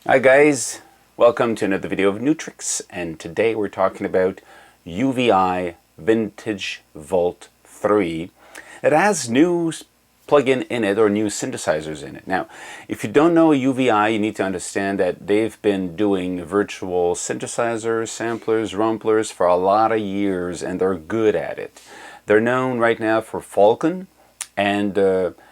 Hi guys, welcome to another video of Nu-Trix, and today we're talking about UVI Vintage Vault 3. It has new plugin in it, or new synthesizers in it. Now, if you don't know UVI, you need to understand that they've been doing virtual synthesizers, samplers, ROMPLERs for a lot of years, and they're good at it. They're known right now for Falcon and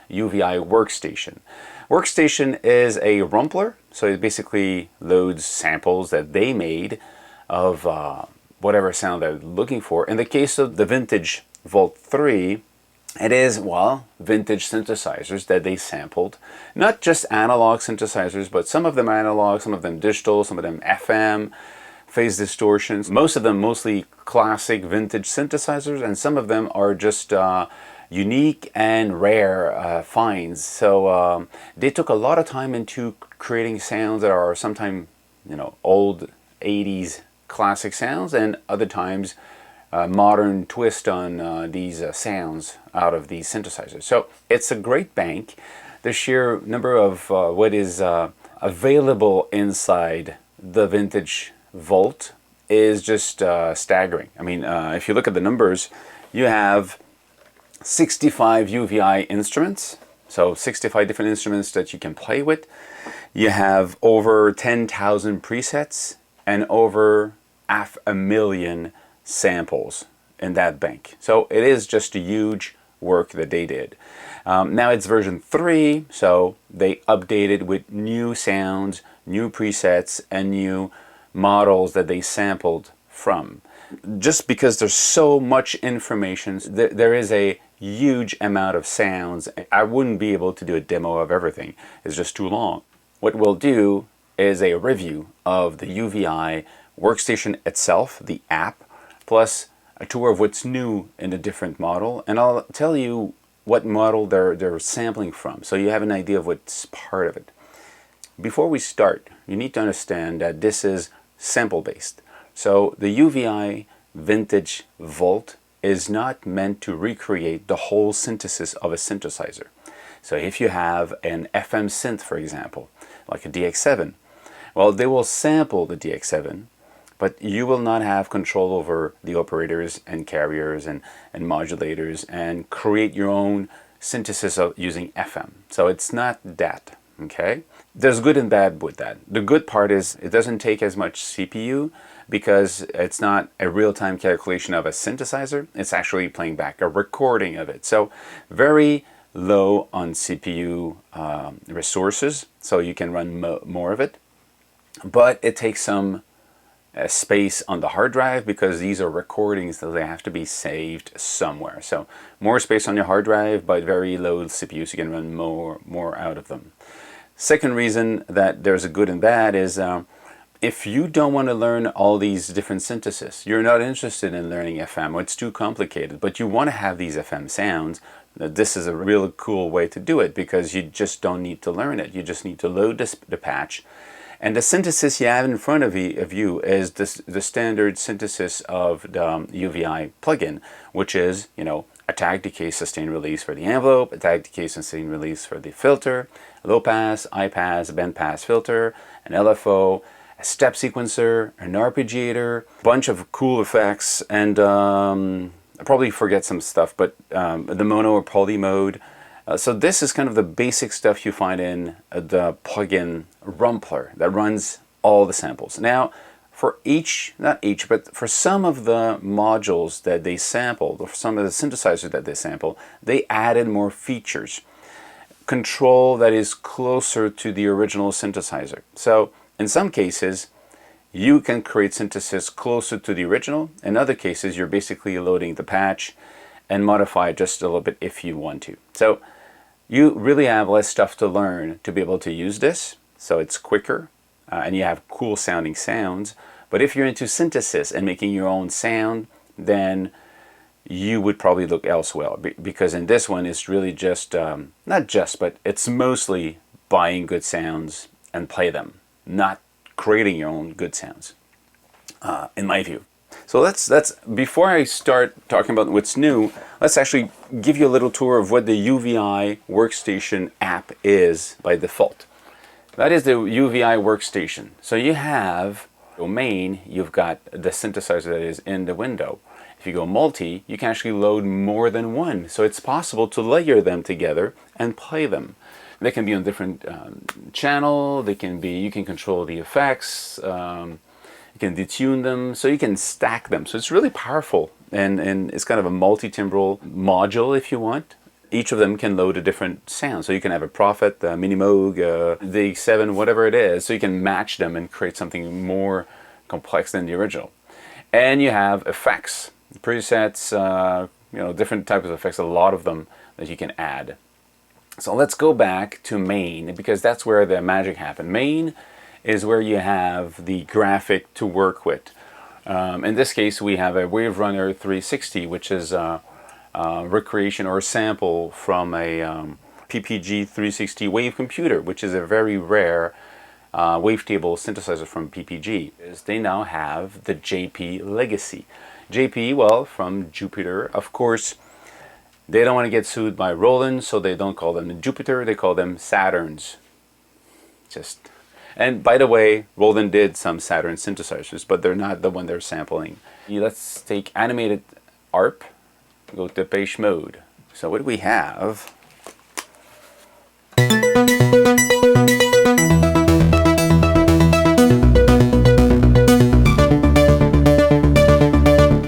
UVI Workstation. Workstation is a ROMPLER, so it basically loads samples that they made of whatever sound they're looking for. In the case of the Vintage Vault 3, it is, well, vintage synthesizers that they sampled. Not just analog synthesizers, but some of them analog, some of them digital, some of them FM, phase distortions. Most of them mostly classic vintage synthesizers, and some of them are just unique and rare finds. So they took a lot of time into creating sounds that are sometimes, old 80s classic sounds, and other times modern twist on these sounds out of these synthesizers. So it's a great bank. The sheer number of what is available inside the Vintage Vault is just staggering. I mean, if you look at the numbers, you have 65 UVI instruments, so 65 different instruments that you can play with. You have over 10,000 presets and over 500,000 samples in that bank. So it is just a huge work that they did. Now it's version 3, so they updated with new sounds, new presets, and new models that they sampled from. Just because there's so much information, there is a huge amount of sounds. I wouldn't be able to do a demo of everything. It's just too long. What we'll do is a review of the UVI Workstation itself, the app, plus a tour of what's new in a different model, and I'll tell you what model they're sampling from, so you have an idea of what's part of it. Before we start, you need to understand that this is sample-based. So the UVI Vintage Vault is not meant to recreate the whole synthesis of a synthesizer. So if you have an FM synth, for example, like a DX7, well, they will sample the DX7, but you will not have control over the operators and carriers and modulators and create your own synthesis of using FM. So it's not that, okay? There's good and bad with that. The good part is it doesn't take as much CPU because it's not a real-time calculation of a synthesizer. It's actually playing back a recording of it. So very low on CPU resources, so you can run more of it. But it takes some space on the hard drive because these are recordings, so they have to be saved somewhere. So more space on your hard drive, but very low CPU, so you can run more out of them. Second reason that there's a good and bad is if you don't want to learn all these different synthesis, you're not interested in learning FM, or it's too complicated, but you want to have these FM sounds, this is a really cool way to do it because you just don't need to learn it. You just need to load the patch. And the synthesis you have in front of you is the standard synthesis of the UVI plugin, which is, attack, decay, sustain, release for the envelope, attack, decay, sustain, release for the filter, low pass, high pass, band pass filter, an LFO, a step sequencer, an arpeggiator, a bunch of cool effects, and I probably forget some stuff, but the mono or poly mode. So this is kind of the basic stuff you find in the plugin ROMPLER that runs all the samples. Now, for not each, but for some of the modules that they sampled, or some of the synthesizers that they sampled, they added more features. Control that is closer to the original synthesizer. So in some cases, you can create synthesis closer to the original. In other cases, you're basically loading the patch and modify it just a little bit if you want to. So you really have less stuff to learn to be able to use this. So it's quicker and you have cool sounding sounds. But if you're into synthesis and making your own sound, then you would probably look elsewhere, because in this one it's really just, not just, but it's mostly buying good sounds and play them, not creating your own good sounds, in my view. So let's before I start talking about what's new, let's actually give you a little tour of what the UVI Workstation app is by default. That is the UVI Workstation. So you have main, you've got the synthesizer that is in the window. If you go multi, you can actually load more than one. So it's possible to layer them together and play them. They can be on different channel. They can be, you can control the effects. You can detune them. So you can stack them. So it's really powerful. And it's kind of a multi-timbral module if you want. Each of them can load a different sound. So you can have a Prophet, a Mini Moog, the X7, whatever it is. So you can match them and create something more complex than the original. And you have effects, presets, you know, different types of effects, a lot of them that you can add. So let's go back to main, because that's where the magic happened. Main is where you have the graphic to work with. In this case, we have a Wave Runner 360, which is recreation or sample from a PPG 360 wave computer, which is a very rare wavetable synthesizer from PPG. They now have the JP legacy. JP, well, from Jupiter, of course. They don't want to get sued by Roland, so they don't call them the Jupiter, they call them Saturns. And by the way, Roland did some Saturn synthesizers, but they're not the one they're sampling. Let's take animated ARP. Go to page mode. So what do we have?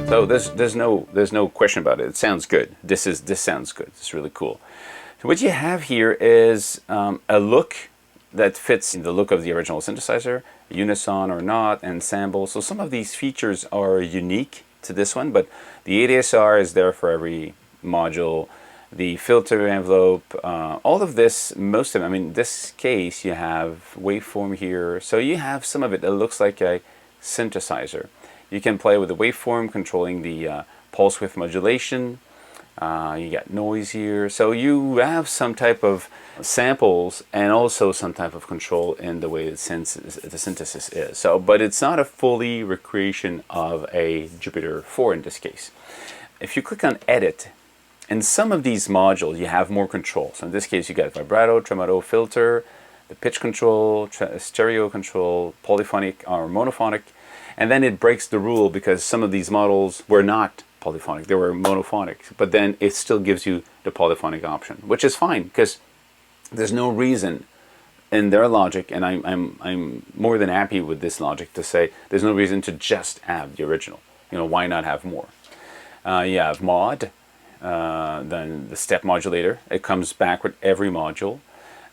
So there's no question about it. It sounds good. This sounds good. It's really cool. So what you have here is a look that fits in the look of the original synthesizer, unison or not, ensemble. So some of these features are unique to this one, but the ADSR is there for every module. The filter envelope, all of this, most of it, I mean, this case you have waveform here, so you have some of it that looks like a synthesizer. You can play with the waveform, controlling the pulse width modulation. You got noise here, so you have some type of samples and also some type of control in the way the synthesis is. So, but it's not a fully recreation of a Jupiter 4 in this case. If you click on Edit, in some of these modules you have more control. So in this case you got vibrato, tremolo, filter, the pitch control, stereo control, polyphonic or monophonic, and then it breaks the rule because some of these models were not polyphonic, they were monophonic, but then it still gives you the polyphonic option, which is fine because there's no reason in their logic, and I'm more than happy with this logic to say there's no reason to just have the original. You know, why not have more? You have mod, then the step modulator. It comes back with every module.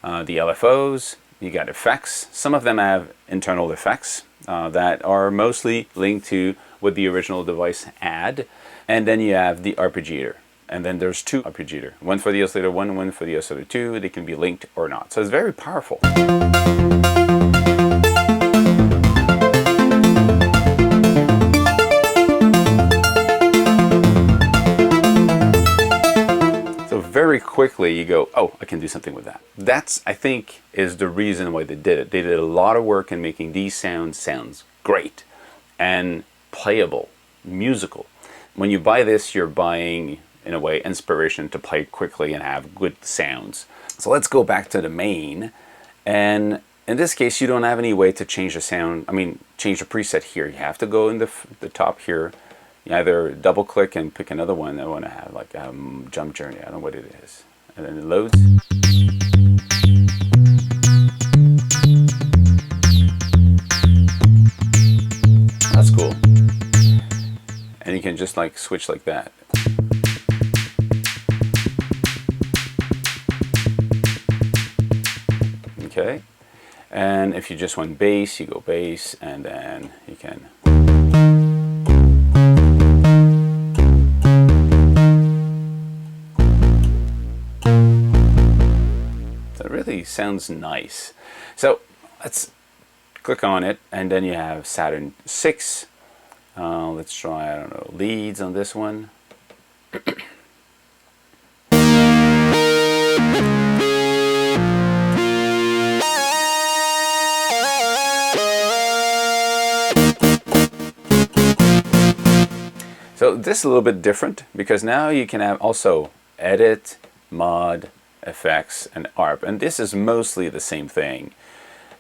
The LFOs, you got effects. Some of them have internal effects that are mostly linked to what the original device had. And then you have the arpeggiator. And then there's two arpeggiator. One for the oscillator 1, one for the oscillator 2. They can be linked or not. So it's very powerful. So very quickly you go, oh, I can do something with that. That's, I think, is the reason why they did it. They did a lot of work in making these sounds great and playable, musical. When you buy this, you're buying, in a way, inspiration to play quickly and have good sounds. So let's go back to the main. And in this case, you don't have any way to change the sound. I mean, change the preset here. You have to go in the top here. You either double click and pick another one. I want to have like a jump journey. I don't know what it is. And then it loads. That's cool. And you can just like switch like that. Okay. And if you just want bass, you go bass, and then you can. That really sounds nice. So let's click on it, and then you have Saturn 6. Let's try, I don't know, leads on this one. So this is a little bit different because now you can have also edit, mod, effects, and ARP. And this is mostly the same thing.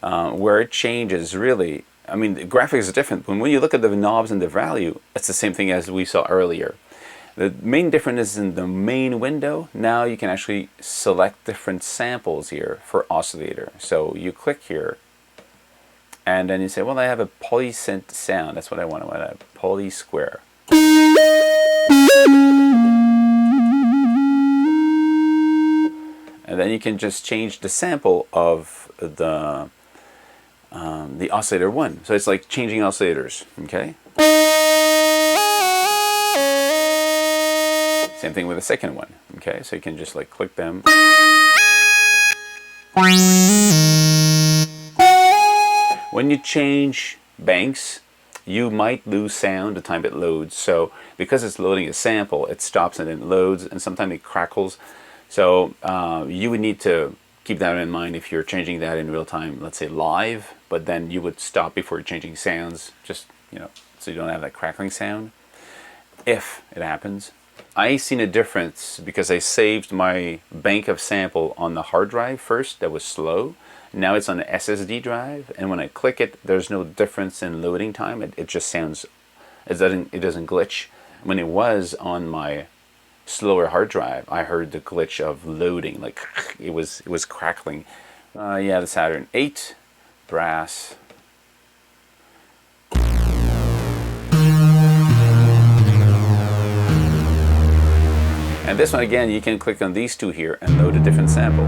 where it changes really, I mean, the graphics is different. When you look at the knobs and the value, it's the same thing as we saw earlier. The main difference is in the main window. Now you can actually select different samples here for oscillator. So you click here, and then you say, well, I have a polysynth sound. That's what I want. I want a poly square. And then you can just change the sample of the oscillator 1. So it's like changing oscillators, okay? Same thing with the second one, okay? So you can just like click them. When you change banks, you might lose sound the time it loads. So because it's loading a sample, it stops and then loads, and sometimes it crackles. So you would need to keep that in mind if you're changing that in real time, let's say live, but then you would stop before changing sounds, just, you know, so you don't have that crackling sound, if it happens. I seen a difference because I saved my bank of sample on the hard drive first, that was slow. Now it's on the SSD drive, and when I click it, there's no difference in loading time. It just sounds, it doesn't glitch. When it was on my slower hard drive, I heard the glitch of loading, like it was crackling. Yeah, the Saturn 8 brass. And this one again, you can click on these two here and load a different sample.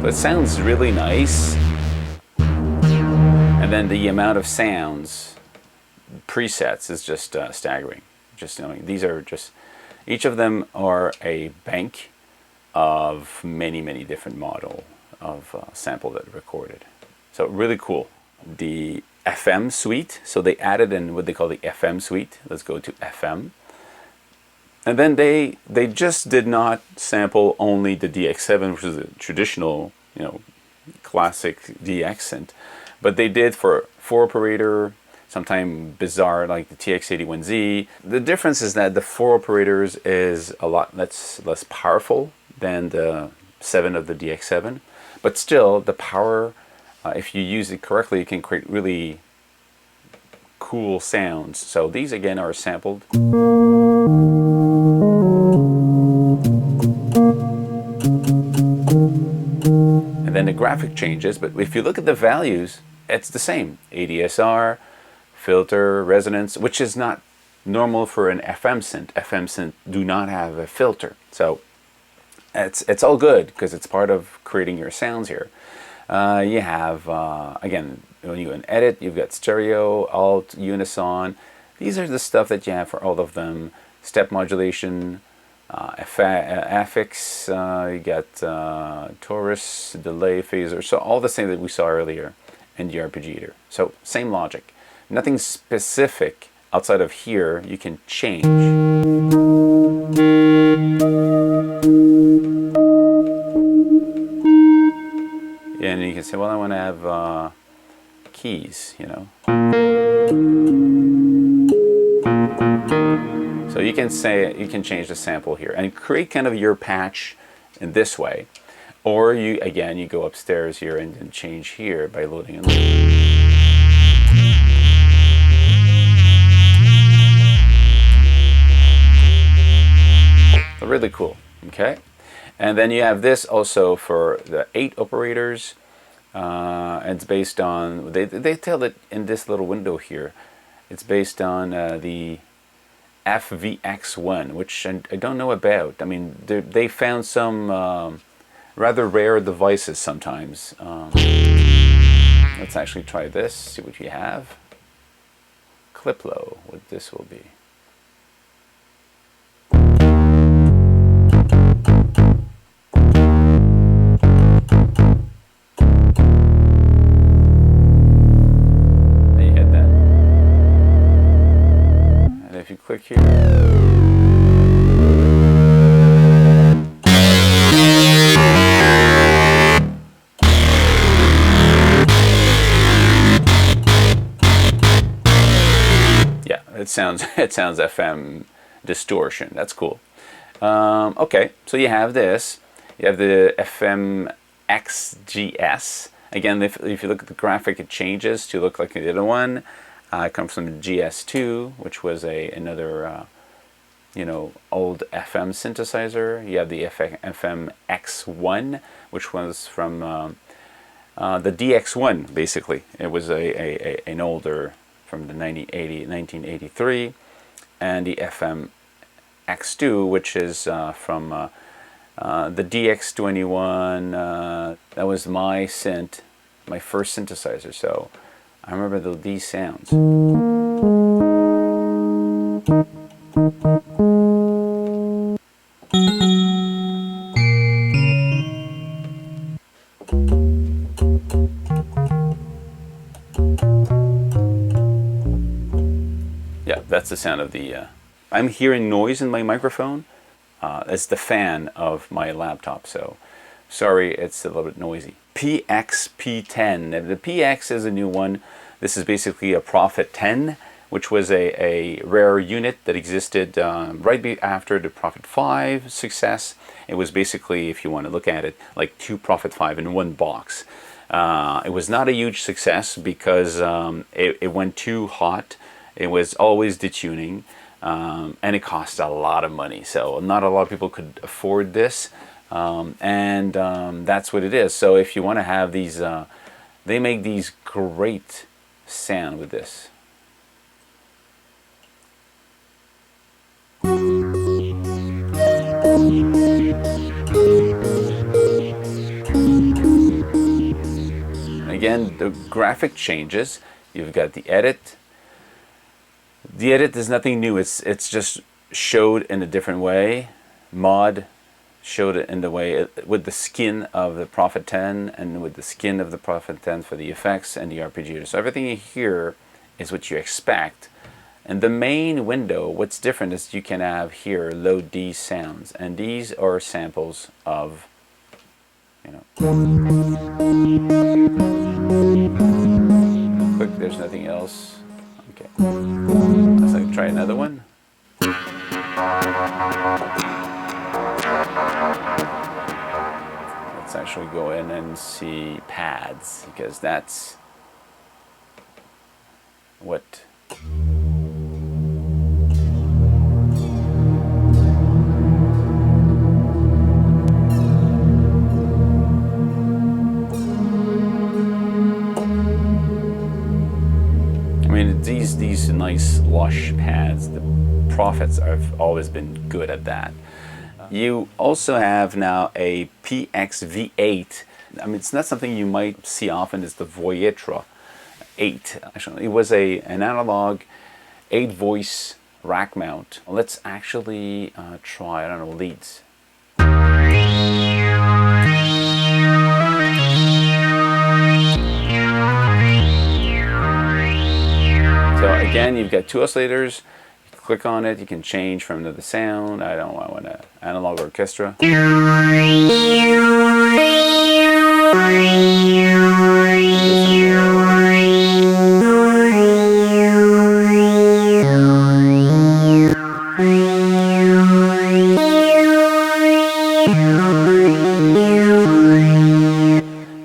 It sounds really nice, and then the amount of sounds presets is just staggering. Just, you know, these are just, each of them are a bank of many different model of sample that are recorded. So really cool. The FM suite, so they added in what they call the FM suite. Let's go to FM. And then they just did not sample only the DX7, which is a traditional, you know, classic DX synth, but they did for 4-operator, sometimes bizarre like the TX81Z. The difference is that the 4 operators is a lot less powerful than the 7 of the DX7, but still the power, if you use it correctly, you can create really cool sounds. So these again are sampled. And then the graphic changes, but if you look at the values, it's the same. ADSR, filter, resonance, which is not normal for an FM synth. FM synth do not have a filter. So it's all good because it's part of creating your sounds here. You have, again, when you edit, you've got stereo, alt, unison. These are the stuff that you have for all of them. Step modulation, affix, you got torus, delay, phaser, so all the same that we saw earlier in the arpeggiator. So same logic. Nothing specific outside of here you can change. And you can say, well, I want to have keys, you know. So you can say, you can change the sample here and create kind of your patch in this way. Or you, again, you go upstairs here and change here by loading and really cool, okay? And then you have this also for the 8 operators. And it's based on, they tell it in this little window here, it's based on the FVX1, which I don't know about. I mean, they found some rather rare devices sometimes. Let's actually try this, see what we have. Cliplo, what this will be. If you click here, yeah, it sounds FM distortion. That's cool. Okay, so you have this. You have the FM XGS. Again, if you look at the graphic, it changes to look like the other one. It comes from the GS2, which was another old FM synthesizer. You have the FM X1, which was from the DX1, basically. It was an older, from the 1983, and the FM X2, which is from the DX21. That was my synth, my first synthesizer. So I remember these sounds. Yeah, that's the sound of the... I'm hearing noise in my microphone. It's the fan of my laptop, so sorry, it's a little bit noisy. PX-P10. The PX is a new one. This is basically a Prophet 10, which was a rare unit that existed right after the Prophet 5 success. It was basically, if you want to look at it, like 2 Prophet 5 in one box. It was not a huge success because it went too hot. It was always detuning, and it cost a lot of money. So not a lot of people could afford this, and that's what it is. So if you want to have these, they make these great sound with this. Again, the graphic changes. You've got the edit. The edit is nothing new. It's just showed in a different way. Mod showed it in the way with the skin of the Prophet 10 and with the skin of the Prophet 10 for the effects and the arpeggiator. So everything you hear is what you expect. And the main window, what's different is you can have here load these sounds, and these are samples of, Click. There's nothing else. Okay. Let's try another one. Let's actually go in and see pads, because that's what... I mean, these nice lush pads, the Prophets have always been good at that. You also have now a PX-V8. I mean, it's not something you might see often. It's the Voyetra 8. Actually, it was an analog 8-voice rack mount. Let's actually try, I don't know, leads. So again, you've got 2 oscillators. You click on it, you can change from the sound. I want an analog orchestra.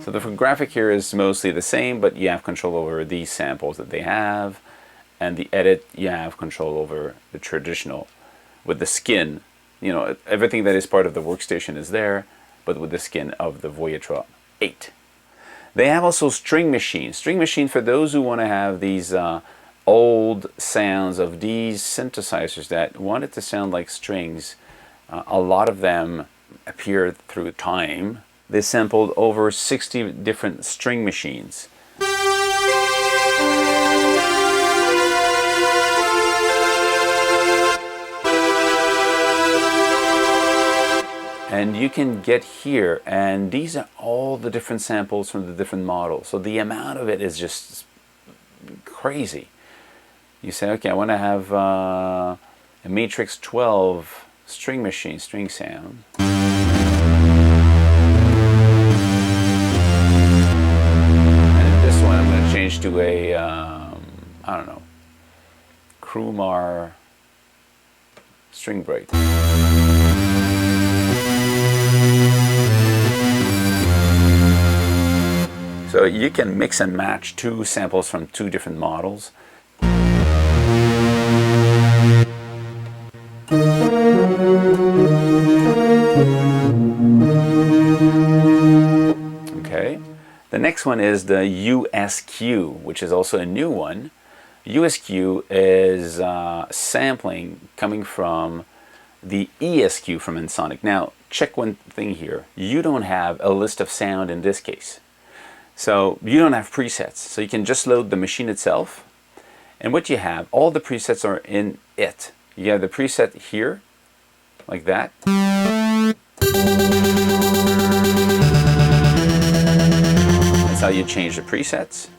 So the graphic here is mostly the same, but you have control over these samples that they have. And the edit, you have control over the traditional. With the skin, everything that is part of the Workstation is there, but with the skin of the Voyetra 8. They have also string machines. String machine for those who want to have these old sounds of these synthesizers that want it to sound like strings. A lot of them appeared through time. They sampled over 60 different string machines. And you can get here, and these are all the different samples from the different models. So the amount of it is just crazy. You say, okay, I want to have a Matrix 12 string machine, string sound. And this one I'm going to change to a, I don't know, Crumar string break. So you can mix and match two samples from two different models. Okay. The next one is the USQ, which is also a new one. USQ is sampling coming from the ESQ from Ensoniq. Now, check one thing here. You don't have a list of sound in this case. So you don't have presets. So you can just load the machine itself. And what you have, all the presets are in it. You have the preset here, like that. That's how you change the presets.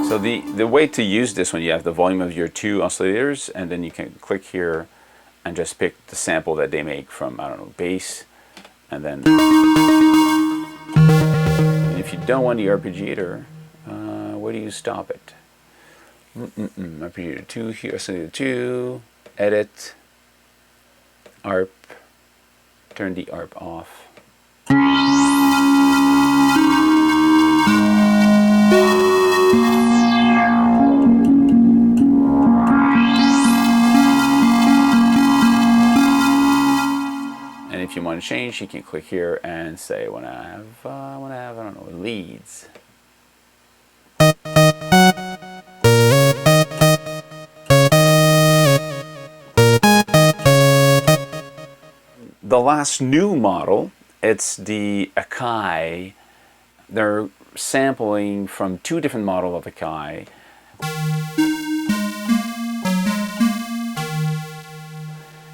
So the way to use this one, you have the volume of your two oscillators, and then you can click here and just pick the sample that they make from, I don't know, bass, and then and if you don't want the arpeggiator, where do you stop it? Arpeggiator 2 here, oscillator 2, edit, ARP, turn the ARP off. If you want to change, you can click here and say, I want to have, I don't know, leads. The last new model, it's the Akai. They're sampling from two different models of Akai.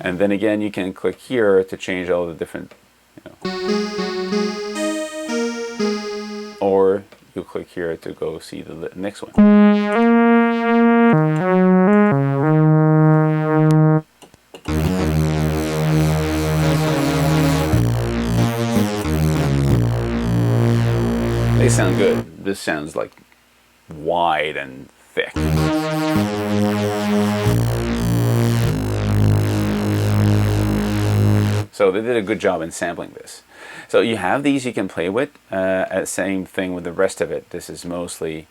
And then again, you can click here to change all the different, or you click here to go see the next one. They sound good. This sounds like wide and thick. So they did a good job in sampling this. So you have these you can play with. Same thing with the rest of it. This is mostly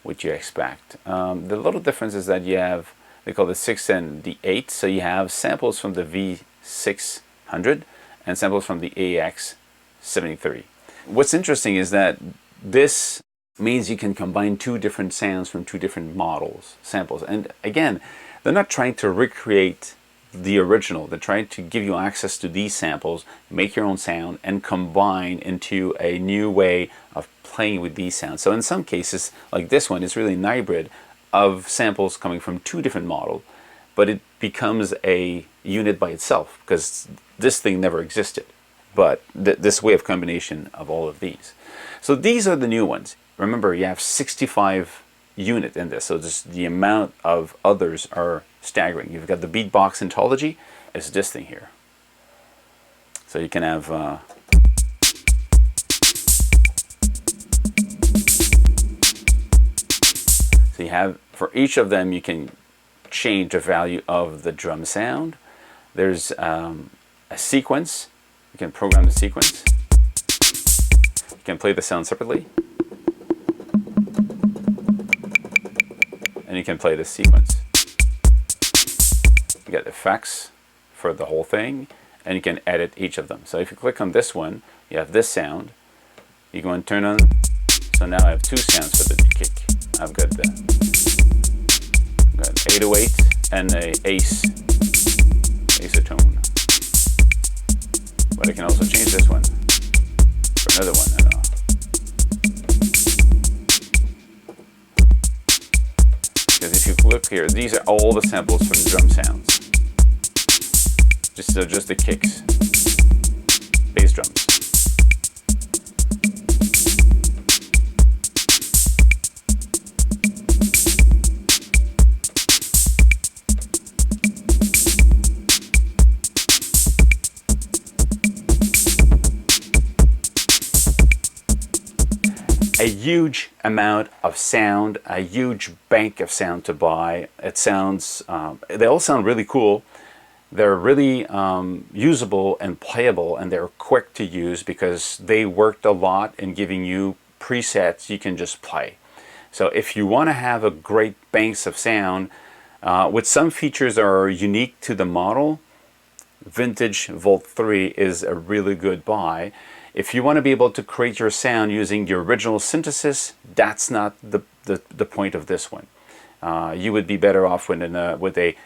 what you expect. The little difference is that you have, they call the 6 and the 8. So you have samples from the V600 and samples from the AX73. What's interesting is that this means you can combine two different sounds from two different models, samples. And again, they're not trying to recreate the original. They're trying to give you access to these samples, make your own sound, and combine into a new way of playing with these sounds. So in some cases, like this one, it's really an hybrid of samples coming from two different models, but it becomes a unit by itself because this thing never existed. But this way of combination of all of these. So these are the new ones. Remember, you have 65 unit in this, so just the amount of others are staggering. You've got the beatbox ontology, it's this thing here. So you can have so you have, for each of them you can change the value of the drum sound. There's a sequence. You can program the sequence. You can play the sound separately. And you can play this sequence. You get effects for the whole thing, and you can edit each of them. So if you click on this one, you have this sound. You go and turn on. So now I have two sounds for the kick. I've got the 808 and a acetone. But I can also change this one for another one. I don't know. Because if you look here, these are all the samples from drum sounds. Just the kicks, bass drums. a huge amount of sound, a huge bank of sound to buy. It sounds, they all sound really cool. They're really usable and playable, and they're quick to use because they worked a lot in giving you presets you can just play. So if you want to have a great banks of sound with some features that are unique to the model, Vintage Vault 3 is a really good buy. If you want to be able to create your sound using the original synthesis, that's not the point of this one. You would be better off with a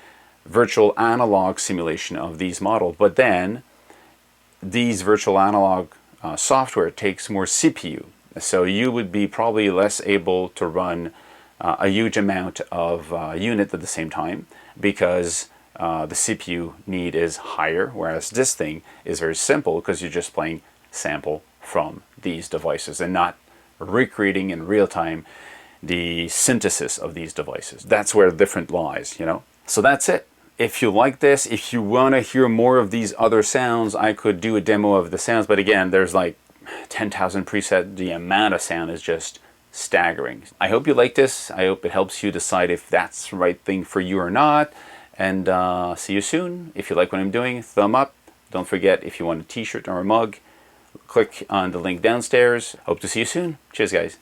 virtual analog simulation of these models, but then these virtual analog software takes more CPU, so you would be probably less able to run a huge amount of unit at the same time because the CPU need is higher, whereas this thing is very simple because you're just playing sample from these devices and not recreating in real time the synthesis of these devices. That's where the difference lies, you know. So that's it. If you like this, if you want to hear more of these other sounds, I could do a demo of the sounds, but again, there's like 10,000 presets. The amount of sound is just staggering. I hope you like this. I hope it helps you decide if that's the right thing for you or not. And see you soon. If you like what I'm doing, thumb up. Don't forget, if you want a t-shirt or a mug, click on the link downstairs. Hope to see you soon. Cheers, guys.